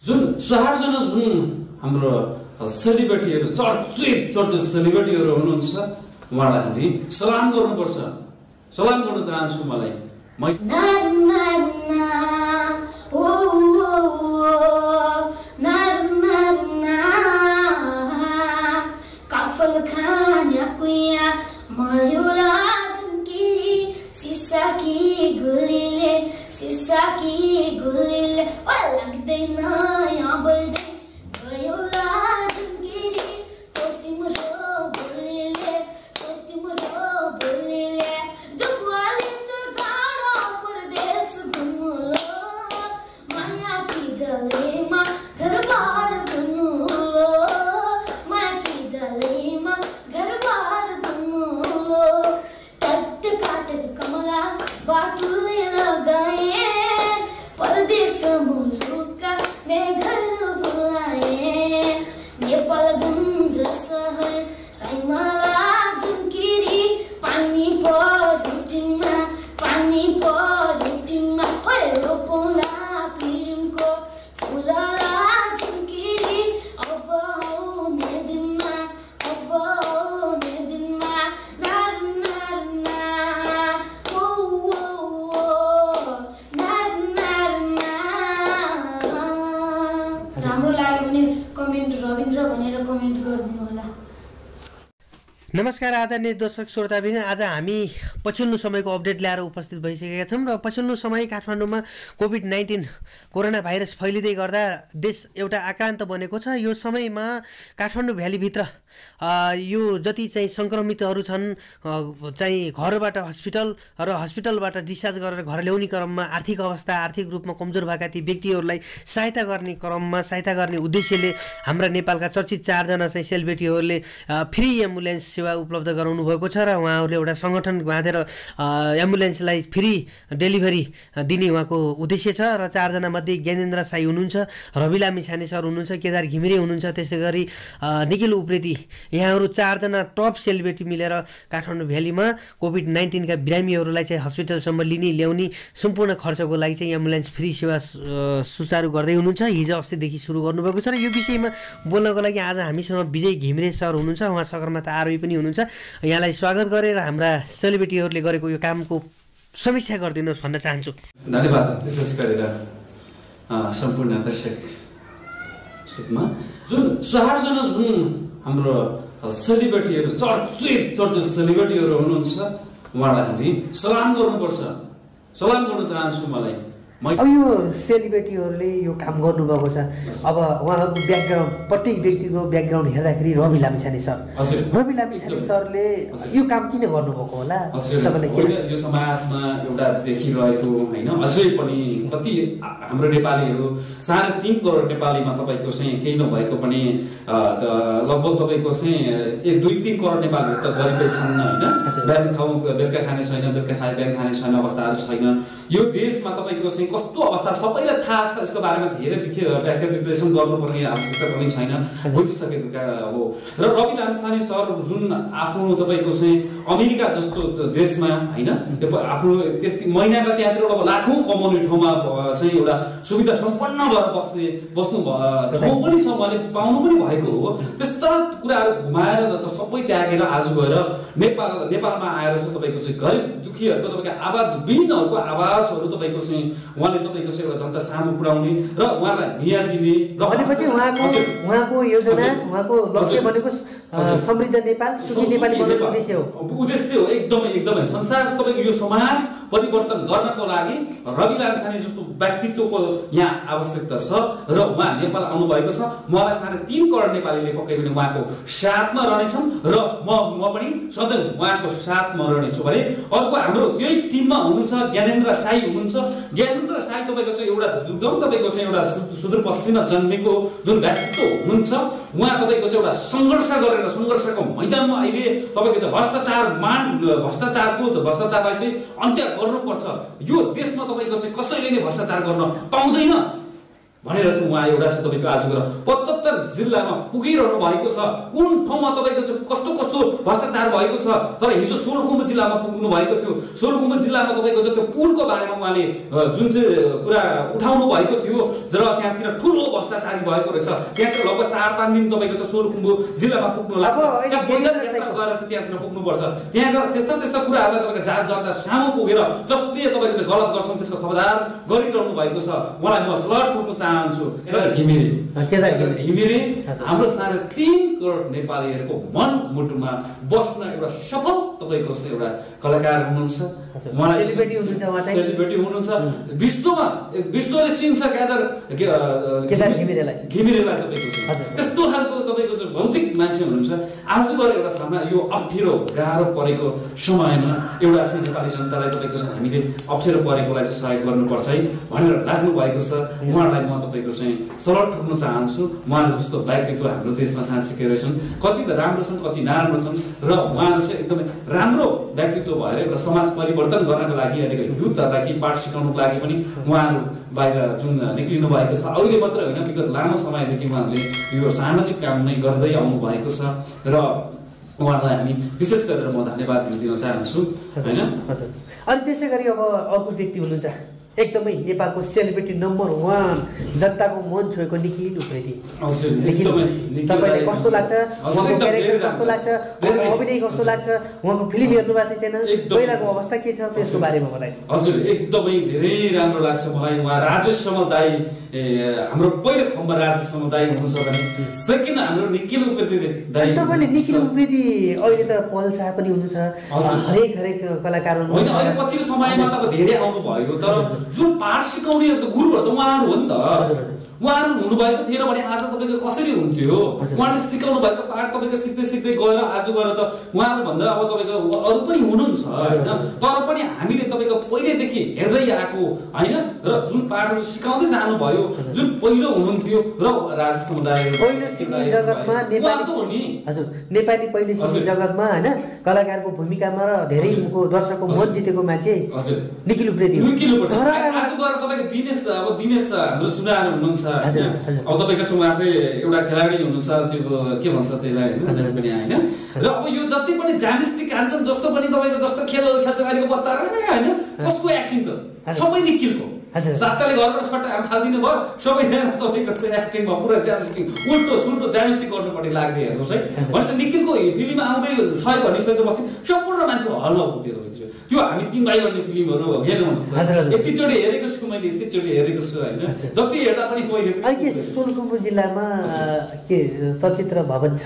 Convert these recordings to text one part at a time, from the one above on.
जुन 60 जना जुन हाम्रो सेलिब्रिटीहरू चर्चित सेलिब्रिटीहरू हुनुहुन्छ उहाँलाई हामी सलाम गर्नुपर्छ। सलाम गर्न चाहन्छु मलाई काफल खान कुया मयूरा झुमकिरी शीशा की गुलीले लाग्दैन यहाँ बढ्दै गयोला झुमकिरी तिम्रो बोलीले जगवाले त गाडो परदेश घुम्लो माया की जलेमा घरबार घुम्लो माया की जलेमा घरबार घुम्लो टट काटक कमला बाटुले लगाए परदेश मुलुका में घर बुलाए नेपालगञ्ज सहर राइमाला झुमकिरी पानी परुटिनमा रोपौला पिरिमको फुलला झुमकिरी अब आउने दिनमा राम्रो लाग्यो भने कमेन्ट रविन्द्र भनेर कमेन्ट गरिदिनु होला। नमस्कार आदरणीय दर्शक श्रोताबिन, आज हामी पछिल्लो समयको अपडेट ल्याएर उपस्थित भइसकेका छौँ र पछिल्लो समय काठमाडौँमा कोभिड-19 कोरोना भाइरस फैलिँदै गर्दा देश एउटा आक्रान्त बनेको छ। यो समयमा काठमाडौँ भ्यालीभित्र यो जति चाहिँ सङ्क्रमितहरू छन् चाहिँ घरबाट हस्पिटल र हस्पिटलबाट डिस्चार्ज गरेर घर ल्याउने क्रममा आर्थिक रूपमा कमजोर भएका ती व्यक्तिहरूलाई सहायता गर्ने उद्देश्यले हाम्रा नेपालका चर्चित 4 जना चाहिँ सेलिब्रिटीहरूले फ्री एम्बुलेन्स सेवा उपलब्ध गराउनु भएको छ र उहाँहरूले एउटा सङ्गठन बाँधेर एम्बुलेन्सलाई फ्री डेलिभरी दिने उहाँको उद्देश्य छ र 4 जना मध्ये ज्ञानेन्द्र साई हुनुहुन्छ, रवि लामिछाने सर हुनुहुन्छ, केदार घिमिरे हुनुहुन्छ, त्यसै गरी निखिल उप्रेती, यहाँहरू 4 जना टप सेलिब्रिटी मिलेर काठमाडौँ भ्यालीमा कोभिड-19 का बिरामीहरूलाई चाहिँ हस्पिटलसम्म ल्याउने सम्पूर्ण खर्चको लागि चाहिँ एम्बुलेन्स फ्री सेवा सुचारू गर्दै हुनुहुन्छ। हिजो अस्तिदेखि सुरु गर्नुभएको छ र यो विषयमा बोल्नको लागि आज हामीसँग विजय घिमिरे सर हुनुहुन्छ, उहाँ सगरमाथा आरओई पनि हुनुहुन्छ। यहाँलाई स्वागत गरेर हाम्रा सेलिब्रिटीहरूले गरेको यो कामको समीक्षा गरिदिनुहोस् भन्न चाहन्छु। धन्यवाद। विशेष गरेर सम्पूर्ण दर्शक सुतमा जुन 60 जना जुन हाम्रो सेलिब्रिटीहरू चर्चित सेलिब्रिटीहरू हुनुहुन्छ उहाँलाई हामी सलाम गर्नुपर्छ। सलाम गर्न चाहन्छु मलाई। अब यो सेलिब्रिटीहरूले यो काम गर्नुभएको छ। अब उहाँहरूको ब्याकग्राउन्ड, प्रत्येक व्यक्तिको ब्याकग्राउन्ड हेर्दाखेरि रवि लामिछाने सरले यो काम किन गर्नुभएको होला तपाईँलाई? यो समाजमा एउटा देखिरहेको होइन, अझै पनि कति हाम्रो नेपालीहरू 3.5 करोड नेपालीमा तपाईँको चाहिँ केही नभएको पनि लगभग तपाईँको चाहिँ 2-3 करोड नेपालीहरू त गरिबै छन् होइन। बिहान खाउँ बेलुका खाने छैन, बेलुका खाए बिहान खाने छैन अवस्थाहरू छैन। यो देशमा तपाईँको चाहिँ कस्तो अवस्था सबैलाई थाहा छ। यसको बारेमा धेरै व्याख्या विश्लेषण गर्नुपर्ने आवश्यकता पनि छैन, बुझिसकेको हो। र रवि लामिछाने सर जुन आफ्नो तपाईँको चाहिँ अमेरिका जस्तो देशमा होइन, आफ्नो त्यति महिनाका त्यहाँतिर अब लाखौँ कमाउने ठाउँमा चाहिँ एउटा सुविधा सम्पन्न भएर बस्नु ठाउँ पनि छ, उहाँले पाउनु पनि भएको हो। त्यस्ता कुराहरू घुमाएर त सबै त्यागेर आज गएर नेपालमा आएर चाहिँ तपाईँको चाहिँ गरिब दुखीहरूको तपाईँको आवाज विहीनहरूको आवाजहरू तपाईँको चाहिँ उहाँले तपाईँको चाहिँ एउटा जनता सामु पुर्याउने र उहाँलाई न्याय दिने र भनेपछि उहाँको योजना, उहाँको लक्ष्य भनेको समृद्ध नेपाल, सुखी नेपाली बनाउने उद्देश्य हो। एकदमै संसार तपाईँको यो समाज परिवर्तन गर्नको लागि रवि लामिछाने जस्तो व्यक्तित्वको यहाँ आवश्यकता छ र उहाँ नेपाल आउनुभएको छ। मलाई 3.5 करोड नेपालीले पक्कै पनि उहाँको साथमा रहनेछन् र म पनि सधैँ उहाँको साथमा रहनेछु। भने अर्को हाम्रो यही टिममा हुनुहुन्छ ज्ञानेन्द्र साई हुनुहुन्छ। ज्ञानेन्द्र साई तपाईँको चाहिँ एउटा दुर्गम तपाईँको चाहिँ एउटा सुदूरपश्चिममा जन्मेको जुन व्यक्तित्व हुनुहुन्छ, उहाँ तपाईँको चाहिँ एउटा सङ्घर्षको मैदानमा अहिले तपाईँको चाहिँ भ्रष्टाचारलाई चाहिँ अन्त्य गर्नुपर्छ। यो देशमा तपाईँको चाहिँ कसैले नै भ्रष्टाचार गर्न पाउँदैन। भनेर चाहिँ उहाँ एउटा चाहिँ तपाईँको आज गएर 75 जिल्लामा पुगिरहनु भएको छ। कुन ठाउँमा तपाईँको चाहिँ कस्तो कस्तो भ्रष्टाचार भएको छ। तर हिजो सोलुखुम्बु जिल्लामा पुग्नु भएको थियो। सोलुखुम्बु जिल्लामा तपाईँको चाहिँ त्यो पुलको बारेमा उहाँले जुन चाहिँ कुरा उठाउनु भएको थियो र त्यहाँतिर ठुलो भ्रष्टाचारी भएको रहेछ। त्यहाँतिर लगभग 4-5 दिन तपाईँको चाहिँ सोलुखुम्बु जिल्लामा पुग्नु लाग्छ। त्यहाँ पैदल यात्रा गरेर चाहिँ त्यहाँतिर पुग्नुपर्छ। त्यहाँ गएर त्यस्ता त्यस्ता कुराहरूलाई तपाईँको जात जनता सामु पुगेर जसले तपाईँको चाहिँ गलत गर्छन् त्यसको खबरदार गरिरहनु भएको छ। मलाई म सलट ठोक्न चाहन्छु। केदार घिमिरे हाम्रो 3.5 करोड नेपालीहरूको मन मुटुमा बस्न एउटा सफल तपाईँको एउटा कलाकार हुनुहुन्छ। उहाँ सेलिब्रिटी हुनुहुन्छ। विश्वले चिन्छ केदार घिमिरेलाई तपाईँको त्यस्तो खालको तपाईँको चाहिँ भौतिक मान्छे हुनुहुन्छ। आज गएर एउटा यो अप्ठ्यारो गाह्रो परेको समयमा एउटा चाहिँ नेपाली जनतालाई तपाईँको चाहिँ हामीले अप्ठ्यारो परेकोलाई चाहिँ सहयोग गर्नुपर्छ है भनेर लाग्नु भएको छ। उहाँलाई म तपाईँको चाहिँ सलट ठोक्न चाहन्छु। उहाँले जस्तो व्यक्तित्व हाम्रो देशमा साँच्चीकै रहेछन्। कति राम्रो छन् कति नराम्रो छन् र उहाँहरू चाहिँ एकदमै राम्रो व्यक्तित्व भएर एउटा समाज परिवर्तन गर्नको लागि अहिलेको युथहरूलाई केही पाठ सिकाउनुको लागि पनि उहाँहरू बाहिर जुन निक्लिनु भएको छ। अहिले मात्र होइन विगत लामो समयदेखि उहाँहरूले यो सामाजिक काम नै गर्दै आउनु भएको छ र उहाँलाई हामी विशेष गरेर म धन्यवाद दिन चाहन्छु होइन। अनि त्यसै गरी अब अर्को व्यक्ति हुनुहुन्छ एकदमै नेपालको सेलिब्रिटी नम्बर 1 जनताको मन छोएको निखिल उप्रेती। तपाईँलाई कस्तो लाग्छ? उहाँको क्यारेक्टर कस्तो लाग्छ? उहाँको अभिनय कस्तो लाग्छ? उहाँको फिल्म हेर्नु भएको छैन, पहिलाको अवस्था के छ त्यसको बारेमा मलाई। हजुर एकदमै धेरै राम्रो लाग्छ मलाई। उहाँ राजेश समल दाई हाम्रो पहिलो खम्बा राजेश समल दाई हुनुहुन्छ भने सेकेन्ड हाम्रो निखिल उप्रेती दाई। तपाईँले निखिल उप्रेती अहिले त पल शाह पनि हुनुहुन्छ, हरेक कलाकार होइन। अहिले पछिल्लो समयमा त अब धेरै आउनु भयो तर जुन पाठ सिकाउनेहरू त गुरुहरू त उहाँहरू हो नि त। उहाँहरू हुनुभएको थिएन भने आज तपाईँको कसरी हुन्थ्यो? उहाँले सिकाउनु भएको पाठ तपाईँको सिक्दै सिक्दै गएर आज गएर त उहाँहरू भन्दा अब तपाईँको अरू पनि हुनुहुन्छ होइन। तर पनि हामीले तपाईँको पहिलेदेखि हेर्दै आएको होइन र जुन पाठहरू सिकाउँदै जानुभयो जुन पहिलो हुनुहुन्थ्यो र राज समुदाय जगतमा नेपाली पहिलो जगतमा होइन कलाकारको भूमिकामा र धेरै दर्शकको मन जितेको मान्छे निखिल उप्रेती। आज गएर तपाईँको दिनेश हाम्रो सुनार हुनुहुन्छ। अब तपाईँको उहाँ चाहिँ एउटा खेलाडी हुनुहुन्छ त्यो के भन्छ त्यसलाई होइन पनि होइन। र अब यो जति पनि जानिस्टिक कान्छन् जस्तो पनि तपाईँको जस्तो खेलहरू खेल्छ अहिलेको बच्चाहरू होइन कसको एक्टिङ त सबै निखिलको। साथीले घरबाट सट्टा हामी फालिदिनु भयो सबैजना तपाईँको चाहिँ एक्टिङमा पुरा जानिस्टिक उल्टो सुल्टो जानिस्टिक गर्नुपट्टि लाग्दै हेर्नुहोस् है। भनेपछि निखिलको फिल्म आउँदै छ भनिसकेपछि सम्पूर्ण मान्छे हलमा पुग्थ्यो तपाईँको। त्यो हामी 3 भाइ भन्ने फिल्महरू हेर्नुहुन्छ यतिचोटि हेरेको छु मैले यतिचोटि हेरेको छु होइन। जति हेर्दा पनि अहिले सोलुखुम्बु जिल्लामा के चलचित्र भवन छ?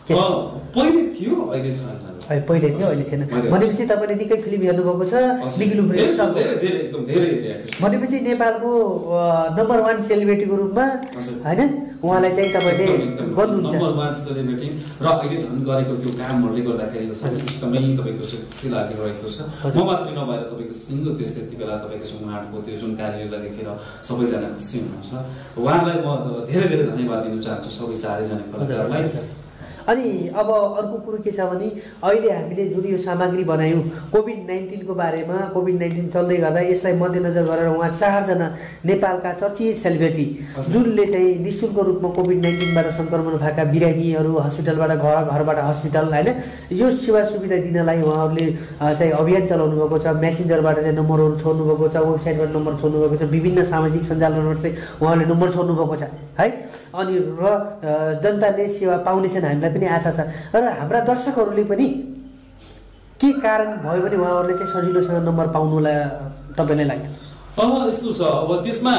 पहिले थियो अहिले छैन। पहिले थियो अहिले थिएन भनेपछि तपाईँले निकै फिल्म हेर्नुभएको छ निखिल उप्रेती। भनेपछि नेपालको नम्बर 1 सेलिब्रिटीको रूपमा होइन उहाँलाई चाहिँ तपाईँले गर्नुहुन्छ नम्बर 1 सेलिब्रिटी। र अहिले झन् गरेको त्यो कामहरूले गर्दाखेरि एकदमै तपाईँको खुसी लागिरहेको छ। म मात्रै नभएर तपाईँको सिङ्गो देश यति बेला तपाईँको उहाँहरूको त्यो जुन कार्यलाई देखेर सबैजना खुसी हुनुहुन्छ। उहाँलाई म धेरै धेरै धन्यवाद दिन चाहन्छु सबै 4जना कलाकारलाई। अनि अब अर्को कुरो के छ भने अहिले हामीले जुन यो सामग्री बनायौँ कोभिड-19 को बारेमा, कोभिड-19 चल्दै गर्दा यसलाई मध्यनजर गरेर उहाँ 4जना नेपालका चर्चित सेलिब्रिटी जुनले चाहिँ निःशुल्क रूपमा कोभिड-19बाट सङ्क्रमण भएका बिरामीहरू हस्पिटलबाट घरबाट हस्पिटल होइन यो सेवा सुविधा दिनलाई उहाँहरूले चाहिँ अभियान चलाउनु भएको छ। मेसेन्जरबाट चाहिँ नम्बरहरू छोड्नु भएको छ, वेबसाइटबाट नम्बर छोड्नु भएको छ, विभिन्न सामाजिक सञ्जालबाट चाहिँ उहाँहरूले नम्बर छोड्नु भएको छ है। अनि र जनताले सेवा पाउनेछन् हामीलाई पनि आशा छ। र हाम्रा दर्शकहरूले पनि के कारण भयो भने उहाँहरूले चाहिँ सजिलोसँग नम्बर पाउनुलाई तपाईँलाई लाग्छ? यस्तो छ अब त्यसमा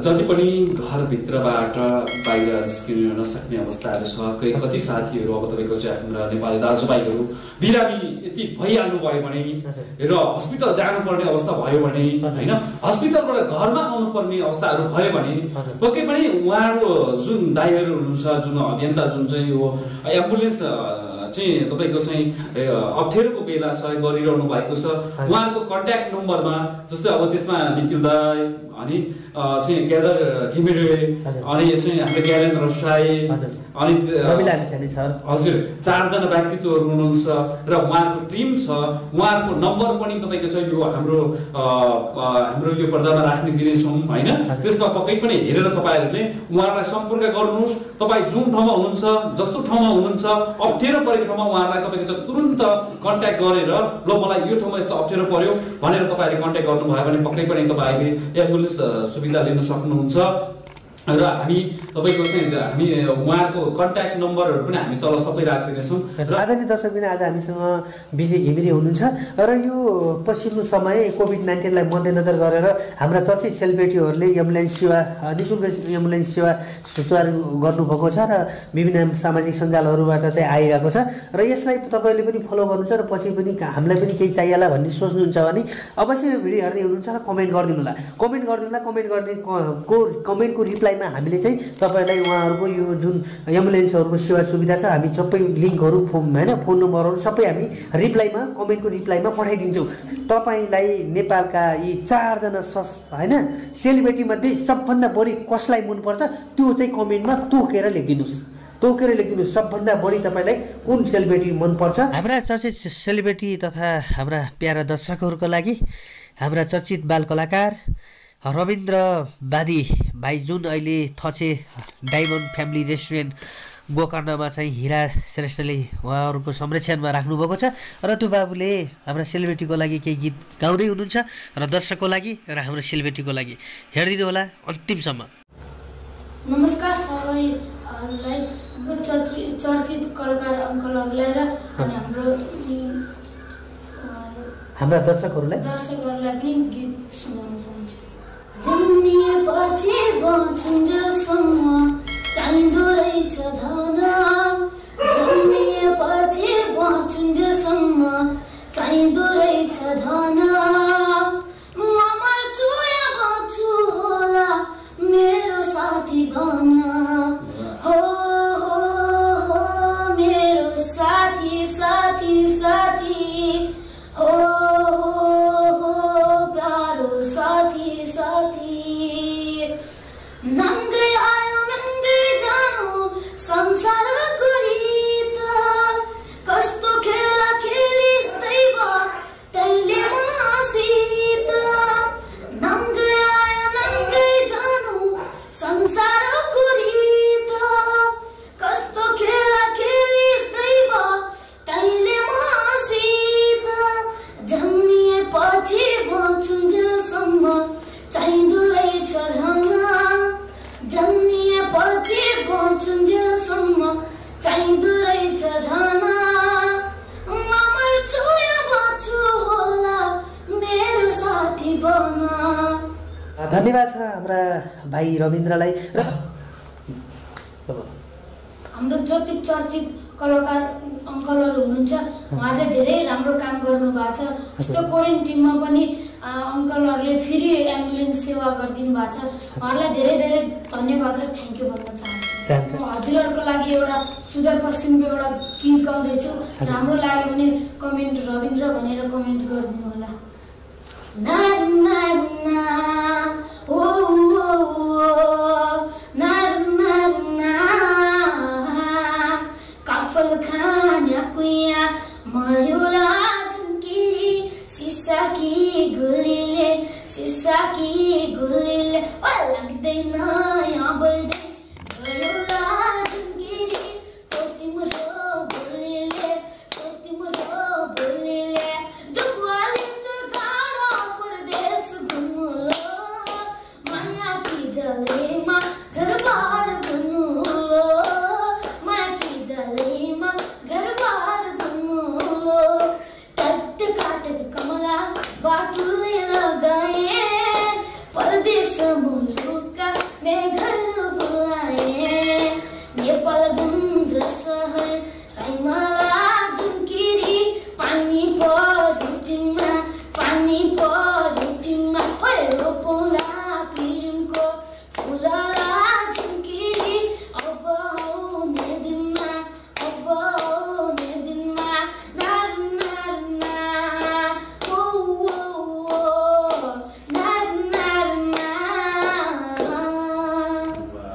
जति पनि घरभित्रबाट बाहिर निस्किन नसक्ने अवस्थाहरू छ। कति साथीहरू अब तपाईँको चाहिँ हाम्रा नेपाली दाजुभाइहरू बिरामी यति भइहाल्नु भयो भने र हस्पिटल जानुपर्ने अवस्था भयो भने होइन हस्पिटलबाट घरमा आउनुपर्ने अवस्थाहरू भयो भने पक्कै पनि उहाँहरू जुन दाइहरू हुनुहुन्छ जुन अभियन्ता जुन चाहिँ यो एम्बुलेन्स चाहिँ तपाईँको चाहिँ अप्ठ्यारोको बेला सहयोग गरिरहनु भएको छ। उहाँहरूको कन्ट्याक्ट नम्बरमा जस्तै अब त्यसमा निखिल दाई अनि चाहिँ केदार घिमिरे अनि चाहिँ हाम्रो ज्ञानेन्द्र साई अनि हजुर 4 जना व्यक्तित्वहरू हुनुहुन्छ र उहाँहरूको टिम छ। उहाँहरूको नम्बर पनि तपाईँको चाहिँ यो हाम्रो यो पर्दामा राख्ने दिनेछौँ होइन। त्यसमा पक्कै पनि हेरेर तपाईँहरूले उहाँहरूलाई सम्पर्क गर्नुहोस्। तपाईँ जुन ठाउँमा हुनुहुन्छ जस्तो ठाउँमा हुनुहुन्छ अप्ठ्यारो परेको ठाउँमा उहाँहरूलाई तपाईँको चाहिँ तुरुन्त कन्ट्याक्ट गरेर ल मलाई यो ठाउँमा यस्तो अप्ठ्यारो पर्यो भनेर तपाईँहरूले कन्ट्याक्ट गर्नुभयो भने पक्कै पनि तपाईँहरूले एम्बुलेन्स सुविधा लिन सक्नुहुन्छ। र हामी तपाईँको चाहिँ हामी उहाँहरूको कन्ट्याक्ट नम्बरहरू पनि हामी तल सबै राखिदिनेछौँ। र आदरणीय दर्शकबिन आज हामीसँग विजय घिमिरे हुनुहुन्छ र यो पछिल्लो समय कोभिड-19लाई मध्यनजर गरेर हाम्रा चर्चित सेलिब्रेटीहरूले एम्बुलेन्स सेवा निःशुल्क एम्बुलेन्स सेवा सुचारू गर्नुभएको छ र विभिन्न सामाजिक सञ्जालहरूबाट चाहिँ आइरहेको छ र यसलाई तपाईँले पनि फलो गर्नुहुन्छ र पछि पनि हामीलाई पनि केही चाहिएला भन्ने सोच्नुहुन्छ भने अवश्य भिडियो हेर्दै हुनुहुन्छ र कमेन्ट गरिदिनु होला। कमेन्टको रिप्लाईमा हामीले चाहिँ तपाईँलाई उहाँहरूको यो जुन एम्बुलेन्सहरूको सेवा सुविधा छ हामी सबै लिङ्कहरू होइन फोन नम्बरहरू सबै हामी कमेन्टको रिप्लाईमा पठाइदिन्छौँ। तपाईँलाई नेपालका यी 4 जना होइन सेलिब्रेटीमध्ये सबभन्दा बढी कसलाई मनपर्छ त्यो चाहिँ कमेन्टमा तोकेर लेखिदिनुहोस्। सबभन्दा बढी तपाईँलाई कुन सेलिब्रेटी मनपर्छ। हाम्रा चर्चित सेलिब्रेटी तथा हाम्रा प्यारा दर्शकहरूको लागि हाम्रा चर्चित बाल कलाकार रविन्द्र बादी भाइ जुन अहिले थचे डायमन्ड फ्यामिली रेस्टुरेन्ट गोकर्णमा चाहिँ हिरा श्रेष्ठले उहाँहरूको संरक्षणमा राख्नुभएको छ र त्यो बाबुले हाम्रा सेलिब्रेटीको लागि केही गीत गाउँदै हुनुहुन्छ र दर्शकको लागि र हाम्रो सेलिब्रेटीको लागि हेरिदिनु होला अन्तिमसम्म। नमस्कार सबैहरूलाई, हाम्रो चर्चित कलाकार अङ्कलहरूलाई र अनि हाम्रा दर्शकहरूलाई पनि गीत सुनाउन चाहन्छु। जन्मिएपछि बचुन्जेलसम्म चाहिँदो रहेछ धन, जन्मिएपछि बचुन्जेलसम्म चाहिँदो रहेछ धन। म मर्छु या बच्छु होला मेरो साथी भन, हो मेरो साथी साथी साथी हो प्यारो साथी साथी। नङ्गै आयो नङ्गै जानु संसारको रीत, कस्तो खेल खेलिस् दैव तैले मसित। नङ्गै आयो नङ्गै जानु संसारको रीत, कस्तो खेल खेलिस् दैव तैले मसित। जन्मिएपछि बचुन्जेलसम्म चाहिँदो रहेछ धन, जन्मिएपछि बचुन्जेलसम्म चाहिँदो रहेछ धन। म मर्छु या बच्छु होला मेरो साथी बन। धन्यवाद छ हाम्रा भाइ रविन्द्रलाई। र हाम्रो जति चर्चित कलाकार अङ्कलहरू हुनुहुन्छ उहाँहरूले धेरै राम्रो काम गर्नुभएको छ। यस्तो क्वारेन्टिनमा पनि अङ्कलहरूले फेरि एम्बुलेन्स सेवा गरिदिनु भएको छ। उहाँहरूलाई धेरै धेरै धन्यवाद र थ्याङ्क यू भन्न चाहन्छु। म हजुरहरूको लागि एउटा सुदूरपश्चिमको एउटा गीत गाउँदैछु, राम्रो लाग्यो भने कमेन्ट रविन्द्र भनेर कमेन्ट गरिदिनु होला। ना ना ना ओ ना ना ना काफल खान्या कुया मयुला झुम्किरी सिसा कि गुलीले ओ लाग्दैन यहाँ बढ्दै गयोला झुम्किरी तिम्रो बोलीले जुवाले त गाडो परदेश घुम्लो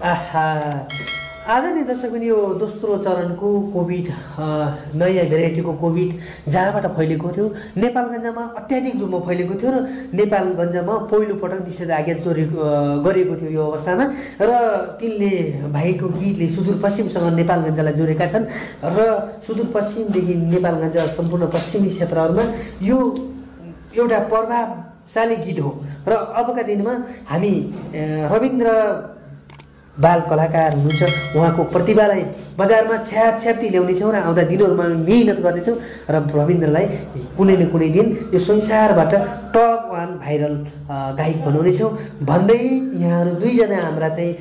आहा आज नि दर्शक पनि यो दोस्रो चरणको कोभिड नयाँ भेराइटीको कोभिड जहाँबाट फैलेको थियो नेपालगञ्जमा अत्याधिक रूपमा फैलेको थियो र नेपालगञ्जमा पहिलोपटक निषेधाज्ञा गरिएको थियो यो अवस्थामा र तिनले भाइको गीतले सुदूरपश्चिमसँग नेपालगञ्जलाई जोडेका छन् र सुदूरपश्चिमदेखि नेपालगञ्ज सम्पूर्ण पश्चिमी क्षेत्रहरूमा यो एउटा प्रभावशाली गीत हो र अबका दिनमा हामी रविन्द्र बाल कलाकार हुनुहुन्छ उहाँको प्रतिभालाई बजारमा छ्यापछ्याप्ती ल्याउनेछौँ र आउँदा दिनहरूमा मिहिनेत गर्नेछौँ र रविन्द्रलाई कुनै न कुनै दिन यो संसारबाट टप 1 भाइरल गायक बनाउनेछौँ भन्दै यहाँहरू दुईजना हाम्रा चाहिँ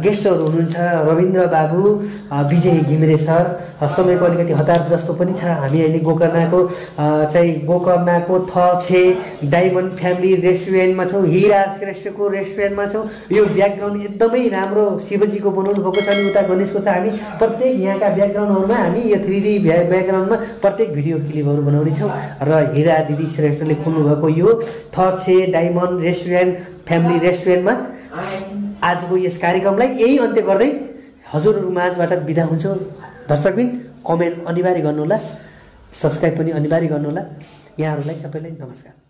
गेस्टहरू हुनुहुन्छ रविन्द्र बाबु विजय घिमिरे सर समयको अलिकति हतार जस्तो पनि छ हामी अहिले गोकर्णको थ डायमन्ड फ्यामिली रेस्टुरेन्टमा छौँ हिरा श्रेष्ठको रेस्टुरेन्टमा छौँ यो ब्याकग्राउन्ड एकदमै राम्रो शिवजीको बनाउनु भएको छ अनि उता गणेशको छ हामी प्रत्येक यहाँका ब्याकग्राउन्डहरूमा हामी यो 3D ब्याकग्राउन्डमा प्रत्येक भिडियो क्लिपहरू बनाउनेछौँ र हिरा दिदी श्रेष्ठले खोल्नुभएको यो थ डायमन्ड रेस्टुरेन्ट फ्यामिली रेस्टुरेन्टमा आजको यस कार्यक्रमलाई यही अन्त्य गर्दै हजुरहरू माझबाट बिदा हुन्छौँ। दर्शकबिन कमेन्ट अनिवार्य गर्नुहोला, सब्सक्राइब पनि अनिवार्य गर्नुहोला। यहाँहरूलाई सबैलाई नमस्कार।